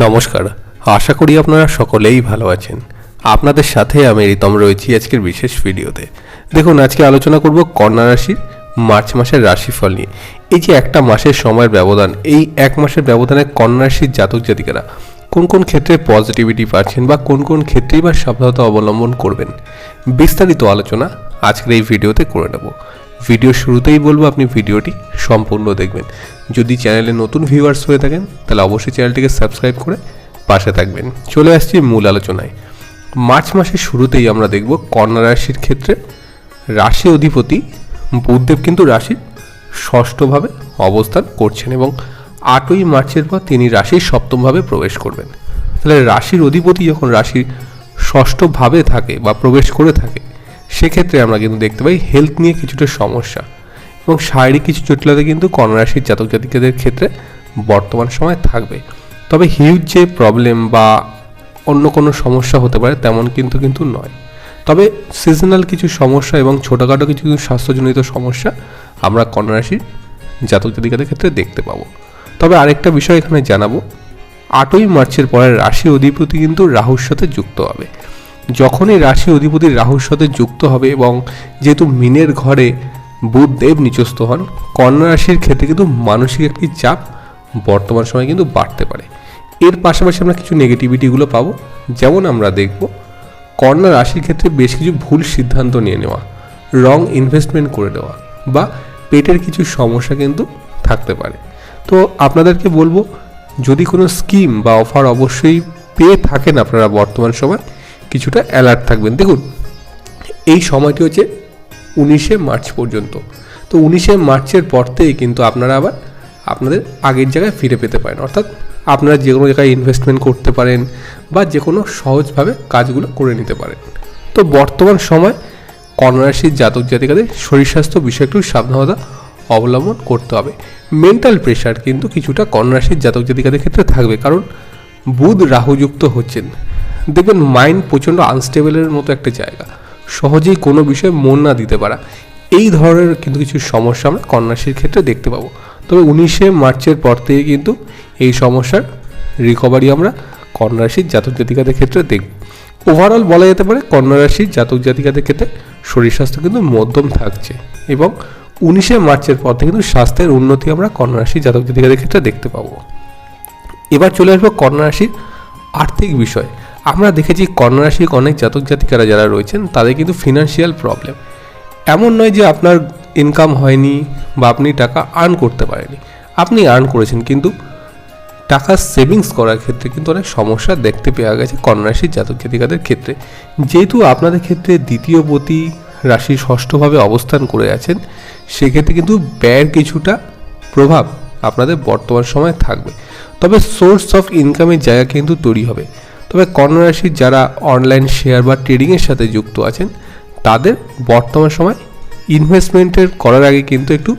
নমস্কার, আশা করি আপনারা সকলেই ভালো আছেন। আপনাদের সাথে আমি রিতম রয়েছি আজকের বিশেষ ভিডিওতে। দেখুন, আজকে আলোচনা করব কন্যা রাশির মার্চ মাসের রাশিফল নিয়ে। এই যে একটা মাসের সময়ের ব্যবধান, এই এক মাসের ব্যবধানে কন্যা রাশির জাতক জাতিকারা কোন কোন ক্ষেত্রে পজিটিভিটি পাচ্ছেন বা কোন কোন ক্ষেত্রেই বা সাবধানতা অবলম্বন করবেন, বিস্তারিত আলোচনা আজকের এই ভিডিওতে করে নেব। ভিডিও শুরুতেই বলবো আপনি ভিডিওটি সম্পূর্ণ দেখবেন। যদি চ্যানেলে নতুন ভিউয়ার্স হয়ে থাকেন তাহলে অবশ্যই চ্যানেলটিকে সাবস্ক্রাইব করে পাশে থাকবেন। চলে আসছি মূল আলোচনায়। মার্চ মাসের শুরুতেই আমরা দেখব কন্যা রাশির ক্ষেত্রে রাশি অধিপতি বুধদেব কিন্তু রাশির ষষ্ঠভাবে অবস্থান করছেন এবং 8ই মার্চের পর তিনি রাশির সপ্তমভাবে প্রবেশ করবেন। তাহলে রাশির অধিপতি যখন রাশির ষষ্ঠভাবে থাকে বা প্রবেশ করে থাকে, সেক্ষেত্রে আমরা কিন্তু দেখতে পাই হেলথ নিয়ে কিছুটা সমস্যা এবং শারীরিক কিছু জটিলতা কিন্তু কন্যা রাশির জাতক জাতিকাদের ক্ষেত্রে বর্তমান সময় থাকবে। তবে হিউজ যে প্রবলেম বা অন্য কোনো সমস্যা হতে পারে তেমন কিন্তু নয়। তবে সিজনাল কিছু সমস্যা এবং ছোটোখাটো কিছু স্বাস্থ্যজনিত সমস্যা আমরা কন্যা রাশির জাতক জাতিকাদের ক্ষেত্রে দেখতে পাবো। তবে আরেকটা বিষয় এখানে জানাবো, 8ই মার্চের পরে রাশি অধিপতি কিন্তু রাহুর সাথে যুক্ত হবে। যখনই রাশি অধিপতি রাহুর সাথে যুক্ত হবে এবং যেহেতু মিনের ঘরে বুধদেব নিচস্থ হন, কন্যা রাশির ক্ষেত্রে কিন্তু মানসিক একটি চাপ বর্তমান সময় কিন্তু বাড়তে পারে। এর পাশাপাশি আমরা কিছু নেগেটিভিটিগুলো পাবো। যেমন আমরা দেখব কন্যা রাশির ক্ষেত্রে বেশ কিছু ভুল সিদ্ধান্ত নিয়ে নেওয়া, রং ইনভেস্টমেন্ট করে দেওয়া বা পেটের কিছু সমস্যা কিন্তু থাকতে পারে। তো আপনাদেরকে বলবো, যদি কোনো স্কিম বা অফার অবশ্যই পেয়ে থাকেন আপনারা বর্তমান সময়, কিছুটা অ্যালার্ট থাকবেন। দেখুন, এই সময়টি হচ্ছে 19শে মার্চ পর্যন্ত। তো 19শে মার্চের পর থেকেই কিন্তু আপনারা আবার আপনাদের আগের জায়গায় ফিরে পেতে পারেন। অর্থাৎ আপনারা যে কোনো জায়গায় ইনভেস্টমেন্ট করতে পারেন বা যে কোনো সহজভাবে কাজগুলো করে নিতে পারেন। তো বর্তমান সময় কন্যা রাশির জাতক জাতিকাদের শরীর স্বাস্থ্য বিষয়ে একটু সাবধানতা অবলম্বন করতে হবে। মেন্টাল প্রেশার কিন্তু কিছুটা কন্যা রাশির জাতক জাতিকাদের ক্ষেত্রে থাকবে, কারণ বুধ রাহুযুক্ত হচ্ছেন। দেখবেন মাইন্ড প্রচণ্ড আনস্টেবলের মতো একটা জায়গা, সহজেই কোনো বিষয়ে মন না দিতে পারা, এই ধরনের কিন্তু কিছু সমস্যা আমরা কন্যা রাশির ক্ষেত্রে দেখতে পাবো। তবে 19শে মার্চের পর থেকে কিন্তু এই সমস্যার রিকভারি আমরা কন্যা রাশির জাতক জাতিকাদের ক্ষেত্রে দেখব। ওভারঅল বলা যেতে পারে কন্যা রাশির জাতক জাতিকাদের ক্ষেত্রে শরীর স্বাস্থ্য কিন্তু মধ্যম থাকছে এবং 19শে মার্চের পর থেকে কিন্তু স্বাস্থ্যের উন্নতি আমরা কন্যা রাশির জাতক জাতিকাদের ক্ষেত্রে দেখতে পাবো। এবার চলে আসবো কন্যা রাশির আর্থিক বিষয়। আমরা দেখেছি কন্যা রাশির অনেক জাতক জাতিকারা যারা রয়েছেন তাদের কিন্তু ফিনান্সিয়াল প্রবলেম। এমন নয় যে আপনার ইনকাম হয়নি বা আপনি টাকা আর্ন করতে পারেনি, আপনি আর্ন করেছেন, কিন্তু টাকা সেভিংস করার ক্ষেত্রে কিন্তু অনেক সমস্যা দেখতে পাওয়া গেছে কন্যা রাশির জাতক জাতিকাদের ক্ষেত্রে। যেহেতু আপনাদের ক্ষেত্রে দ্বিতীয় পতি রাশি ষষ্ঠভাবে অবস্থান করে আছেন, সেক্ষেত্রে কিন্তু ব্যয়ের কিছুটা প্রভাব আপনাদের বর্তমান সময় থাকবে। তবে সোর্স অফ ইনকামের জায়গা কিন্তু তৈরি হবে। তবে কন্যা রাশির যারা অনলাইন শেয়ার বা ট্রেডিংয়ের সাথে যুক্ত আছেন, তাদের বর্তমান সময় ইনভেস্টমেন্টের করার আগে কিন্তু একটু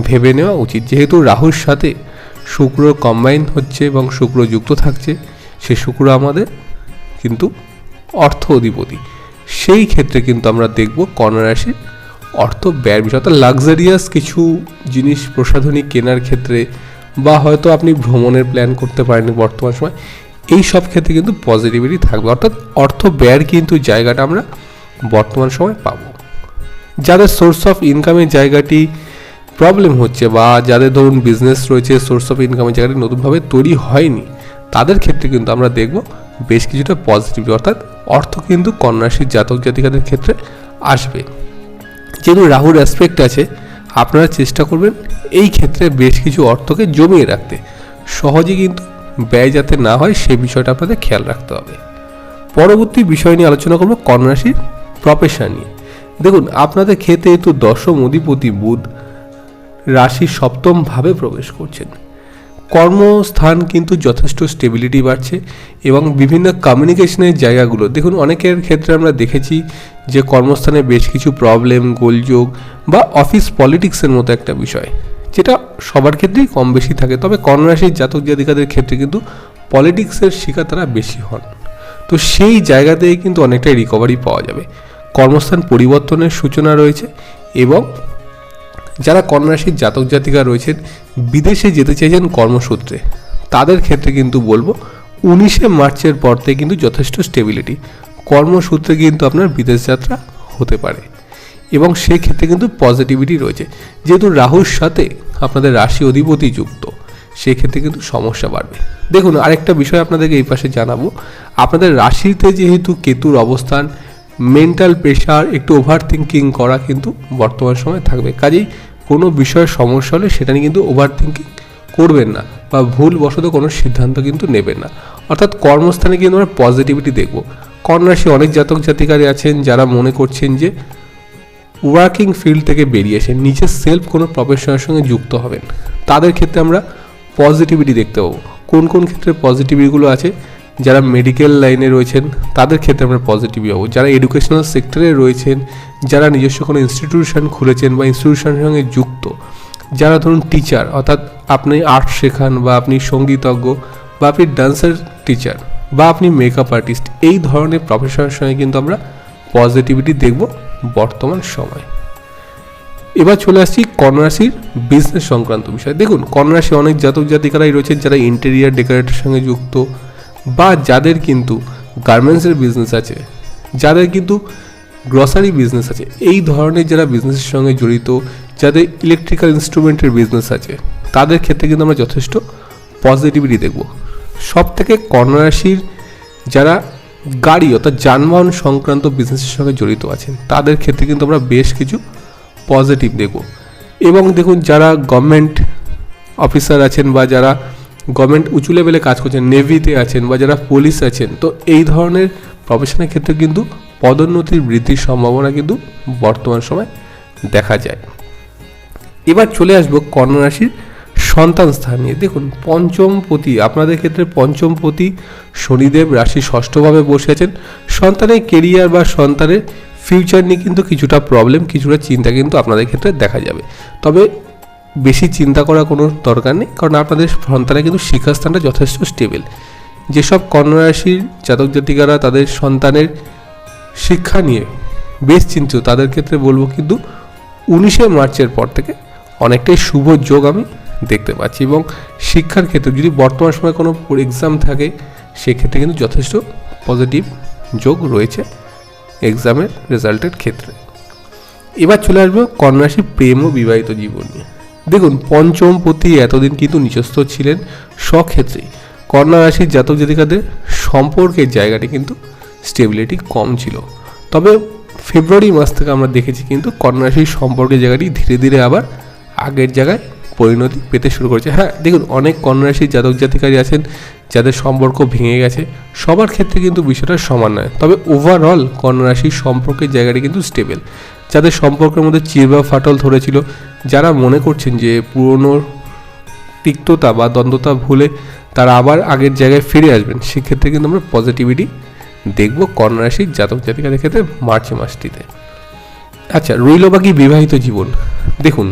ভেবে নেওয়া উচিত। যেহেতু রাহুর সাথে শুক্র কম্বাইন হচ্ছে এবং শুক্র যুক্ত থাকছে, সে শুক্র আমাদের কিন্তু অর্থ অধিপতি। সেই ক্ষেত্রে কিন্তু আমরা দেখব কন্যা রাশির অর্থ ব্যয়ের বিষয়, অর্থাৎ লাক্সারিয়াস কিছু জিনিস প্রসাধনী কেনার ক্ষেত্রে বা হয়তো আপনি ভ্রমণের প্ল্যান করতে পারেন বর্তমান সময়, এই সব ক্ষেত্রে কিন্তু পজিটিভিটি থাকবে। অর্থাৎ অর্থ ব্যয়ের কিন্তু জায়গাটা আমরা বর্তমান সময় পাবো। যাদের সোর্স অফ ইনকামের জায়গাটি প্রবলেম হচ্ছে বা যাদের ধরুন বিজনেস রয়েছে, সোর্স অফ ইনকামের জায়গাটি নতুনভাবে তৈরি হয়নি, তাদের ক্ষেত্রে কিন্তু আমরা দেখব বেশ কিছুটা পজিটিভ, অর্থাৎ অর্থ কিন্তু কন্যা রাশির জাতক জাতিকাদের ক্ষেত্রে আসবে। যেহেতু রাহুর অ্যাসপেক্ট আছে, আপনারা চেষ্টা করবেন এই ক্ষেত্রে বেশ কিছু অর্থকে জমিয়ে রাখতে, সহজে কিন্তু ব্যয় যাতে না হয় সে বিষয়টা আপনাদের খেয়াল রাখতে হবে। পরবর্তী বিষয় নিয়ে আলোচনা করব কন্যা রাশির প্রফেশন নিয়ে। দেখুন, আপনাদের ক্ষেত্রে তো দশম অধিপতি বুধ রাশির সপ্তমভাবে প্রবেশ করছেন। কর্মস্থান কিন্তু যথেষ্ট স্টেবিলিটি বাড়ছে এবং বিভিন্ন কমিউনিকেশনের জায়গাগুলো, দেখুন অনেকের ক্ষেত্রে আমরা দেখেছি যে কর্মস্থানে বেশ কিছু প্রবলেম, গোলযোগ বা অফিস পলিটিক্সের মতো একটা বিষয়, যেটা সবার ক্ষেত্রেই কম বেশি থাকে। তবে কন্যা রাশির জাতক জাতিকাদের ক্ষেত্রে কিন্তু পলিটিক্সের শিকার তারা বেশি হন। তো সেই জায়গাতেই কিন্তু অনেকটাই রিকভারি পাওয়া যাবে। কর্মস্থান পরিবর্তনের সূচনা রয়েছে এবং যারা কন্যা রাশির জাতক জাতিকা রয়েছেন বিদেশে যেতে চাইছেন কর্মসূত্রে, তাদের ক্ষেত্রে কিন্তু বলবো 19শে মার্চের পর থেকে কিন্তু যথেষ্ট স্টেবিলিটি, কর্মসূত্রে কিন্তু আপনার বিদেশ যাত্রা হতে পারে এবং সেক্ষেত্রে কিন্তু পজিটিভিটি রয়েছে। যেহেতু রাহুর সাথে আপনাদের রাশি অধিপতি যুক্ত, সেক্ষেত্রে কিন্তু সমস্যা বাড়বে। দেখুন, আরেকটা বিষয় আপনাদেরকে এই পাশে জানাবো, আপনাদের রাশিতে যেহেতু কেতুর অবস্থান, মেন্টাল প্রেশার, একটু ওভার থিঙ্কিং করা কিন্তু বর্তমান সময়ে থাকবে। কাজেই কোনো বিষয়ের সমস্যা হলে সেটা নিয়ে কিন্তু ওভার থিঙ্কিং করবেন না বা ভুলবশত কোনো সিদ্ধান্ত কিন্তু নেবেন না। অর্থাৎ কর্মস্থানে কিন্তু আমরা পজিটিভিটি দেখব। কন্যা রাশি অনেক জাতক জাতিকারী আছেন যারা মনে করছেন যে ওয়ার্কিং ফিল্ড থেকে বেরিয়ে এসে নিজের সেলফ কোনো প্রফেশনের সঙ্গে যুক্ত হবেন, তাদের ক্ষেত্রে আমরা পজিটিভিটি দেখতে পাবো। কোন কোন ক্ষেত্রে পজিটিভিটিগুলো আছে? যারা মেডিকেল লাইনে রয়েছেন তাদের ক্ষেত্রে আমরা পজিটিভ পাবো। যারা এডুকেশনাল সেক্টরে রয়েছেন, যারা নিজস্ব কোনো ইনস্টিটিউশন খুলেছেন বা ইনস্টিটিউশনের সঙ্গে যুক্ত, যারা ধরুন টিচার, অর্থাৎ আপনি আর্ট শেখান বা আপনি সঙ্গীতজ্ঞ বা আপনি ডান্সের টিচার বা আপনি মেকআপ আর্টিস্ট, এই ধরনের প্রফেশনের সঙ্গে কিন্তু আমরা পজিটিভিটি দেখব বর্তমান সময়। এবার চলে আসছি কন্যা রাশির বিজনেস সংক্রান্ত বিষয়। দেখুন, কন্যা রাশি অনেক জাতক জাতিকারাই রয়েছেন যারা ইন্টেরিয়ার ডেকোরেটের সঙ্গে যুক্ত বা যাদের কিন্তু গার্মেন্টসের বিজনেস আছে, যাদের কিন্তু গ্রসারি বিজনেস আছে, এই ধরনের যারা বিজনেসের সঙ্গে জড়িত, যাদের ইলেকট্রিক্যাল ইনস্ট্রুমেন্টের বিজনেস আছে, তাদের ক্ষেত্রে কিন্তু আমরা যথেষ্ট পজিটিভিটি দেখব। সব থেকে কন্যা রাশির যারা গাড়ি অর্থাৎ যানবাহন সংক্রান্ত বিজনেসের সঙ্গে জড়িত আছেন, তাদের ক্ষেত্রে কিন্তু আমরা বেশ কিছু পজিটিভ দেখব। এবং দেখুন, যারা গভর্নমেন্ট অফিসার আছেন বা যারা গভর্নমেন্ট উঁচু লেভেলে কাজ করছেন, নেভিতে আছেন বা যারা পুলিশ আছেন, তো এই ধরনের প্রফেশনের ক্ষেত্রে কিন্তু পদোন্নতির বৃদ্ধির সম্ভাবনা কিন্তু বর্তমান সময় দেখা যায়। এবার চলে আসবো কন্যা রাশির সন্তান স্থান নিয়ে। দেখুন, পঞ্চমপতি, আপনাদের ক্ষেত্রে পঞ্চমপতি শনিদেব রাশি ষষ্ঠভাবে বসে আছেন। সন্তানের কেরিয়ার বা সন্তানের ফিউচার নিয়ে কিন্তু কিছুটা প্রবলেম, কিছুটা চিন্তা কিন্তু আপনাদের ক্ষেত্রে দেখা যাবে। তবে বেশি চিন্তা করার কোনো দরকার নেই, কারণ আপনাদের সন্তানের কিন্তু শিক্ষাস্থানটা যথেষ্ট স্টেবল। যেসব কন্যা রাশির জাতক জাতিকারা তাদের সন্তানের শিক্ষা নিয়ে বেশ চিন্তিত, তাদের ক্ষেত্রে বলবো কিন্তু 19শে মার্চের পর থেকে অনেকটাই শুভ যোগ আমি দেখতে পাচ্ছি। এবং শিক্ষার ক্ষেত্রে যদি বর্তমান সময়ে কোনো এক্সাম থাকে, সেক্ষেত্রে কিন্তু যথেষ্ট পজিটিভ যোগ রয়েছে এক্সামের রেজাল্টের ক্ষেত্রে। এবার চলে আসবো কন্যা রাশি প্রেম ও বিবাহিত জীবন নিয়ে। দেখুন, পঞ্চমপতি এতদিন কিন্তু নিচস্থ ছিলেন, সক্ষেত্রেই কন্যা রাশির জাতক জাতিকাদের সম্পর্কের জায়গাটি কিন্তু স্টেবিলিটি কম ছিল। তবে ফেব্রুয়ারি মাস থেকে আমরা দেখেছি কিন্তু কন্যা রাশির সম্পর্কের জায়গাটি ধীরে ধীরে আবার আগের জায়গায় পরিণতি পেতে শুরু করেছে। হ্যাঁ, দেখুন, অনেক কন্যা রাশির জাতক জাতিকারী আছেন যাদের সম্পর্ক ভেঙে গেছে, সবার ক্ষেত্রে কিন্তু বিষয়টা সমান নয়। তবে ওভারঅল কন্যা রাশির সম্পর্কের জায়গাটি কিন্তু স্টেবল। যাদের সম্পর্কের মধ্যে চির বা ফাটল ধরেছিল, যারা মনে করছেন যে পুরনো তিক্ততা বা দ্বন্দ্বতা ভুলে তারা আবার আগের জায়গায় ফিরে আসবেন, সেক্ষেত্রে কিন্তু আমরা পজিটিভিটি দেখব কন্যা রাশির জাতক জাতিকাদের ক্ষেত্রে মার্চ মাসটিতে। আচ্ছা, রইল বাকি বিবাহিত জীবন। দেখুন,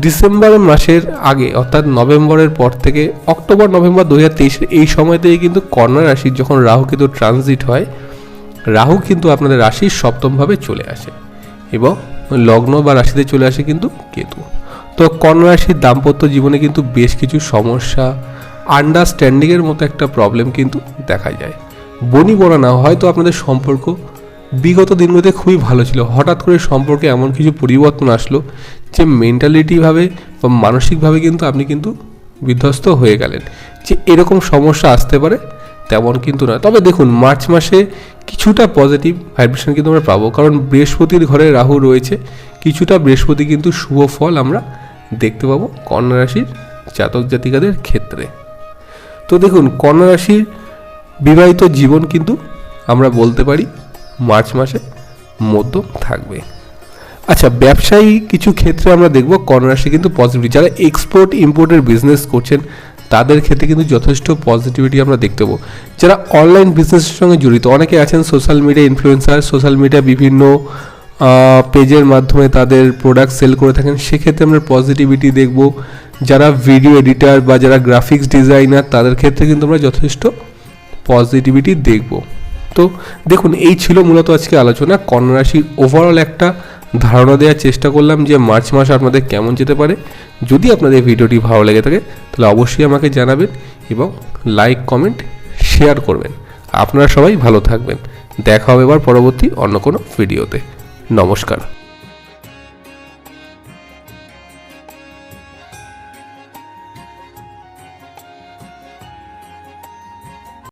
ডিসেম্বর মাসের আগে অর্থাৎ নভেম্বরের পর থেকে অক্টোবর নভেম্বর 2023 এই সময় থেকে কিন্তু কন্যা রাশির যখন রাহু কেতু ট্রানজিট হয়, রাহু কিন্তু আপনাদের রাশির সপ্তমভাবে চলে আসে এবং লগ্ন বা রাশিতে চলে আসে কিন্তু কেতু। তো কন্যা রাশির দাম্পত্য জীবনে কিন্তু বেশ কিছু সমস্যা, আন্ডারস্ট্যান্ডিংয়ের মতো একটা প্রবলেম কিন্তু দেখা যায়। বনি বলা না, হয়তো আপনাদের সম্পর্ক বিগত দিনগুলোতে খুবই ভালো ছিল, হঠাৎ করে সম্পর্কে এমন কিছু পরিবর্তন আসলো যে মেন্টালিটিভাবে বা মানসিকভাবে কিন্তু আপনি কিন্তু বিধ্বস্ত হয়ে গেলেন। যে এরকম সমস্যা আসতে পারে তেমন কিন্তু নয়। তবে দেখুন, মার্চ মাসে কিছুটা পজিটিভ ভাইব্রেশন কিন্তু আমরা পাবো, কারণ বৃহস্পতির ঘরে রাহু রয়েছে, কিছুটা বৃহস্পতি কিন্তু শুভ ফল আমরা দেখতে পাবো কন্যা রাশির জাতক জাতিকাদের ক্ষেত্রে। তো দেখুন, কন্যা রাশির বিবাহিত জীবন কিন্তু আমরা বলতে পারি মার্চ মাসে মধ্যম থাকবে। আচ্ছা, ব্যবসায়ী কিছু ক্ষেত্রে আমরা দেখব কন্যা রাশি কিন্তু পজিটিভ। যারা এক্সপোর্ট ইম্পোর্টের বিজনেস করছেন, তাদের ক্ষেত্রে কিন্তু যথেষ্ট পজিটিভিটি আমরা দেখতে পাবো। যারা অনলাইন বিজনেসের সঙ্গে জড়িত, অনেকে আছেন social media influencer, social media বিভিন্ন পেজের মাধ্যমে তাদের প্রোডাক্ট সেল করে থাকেন, সেক্ষেত্রে আমরা পজিটিভিটি দেখব। যারা ভিডিও এডিটার বা যারা গ্রাফিক্স ডিজাইনার, তাদের ক্ষেত্রে কিন্তু আমরা যথেষ্ট পজিটিভিটি দেখব। তো দেখুন, এই ছিল মূলত আজকে আলোচনা। কন্যা রাশির ওভারঅল একটা ধারণা দেওয়ার চেষ্টা করলাম যে মার্চ মাস আপনাদের কেমন যেতে পারে। যদি আপনাদের ভিডিওটি ভালো লেগে থাকে তাহলে অবশ্যই আমাকে জানাবেন এবং লাইক কমেন্ট শেয়ার করবেন। আপনারা সবাই ভালো থাকবেন। দেখা হবে এবার পরবর্তী অন্য কোনো ভিডিওতে। নমস্কার।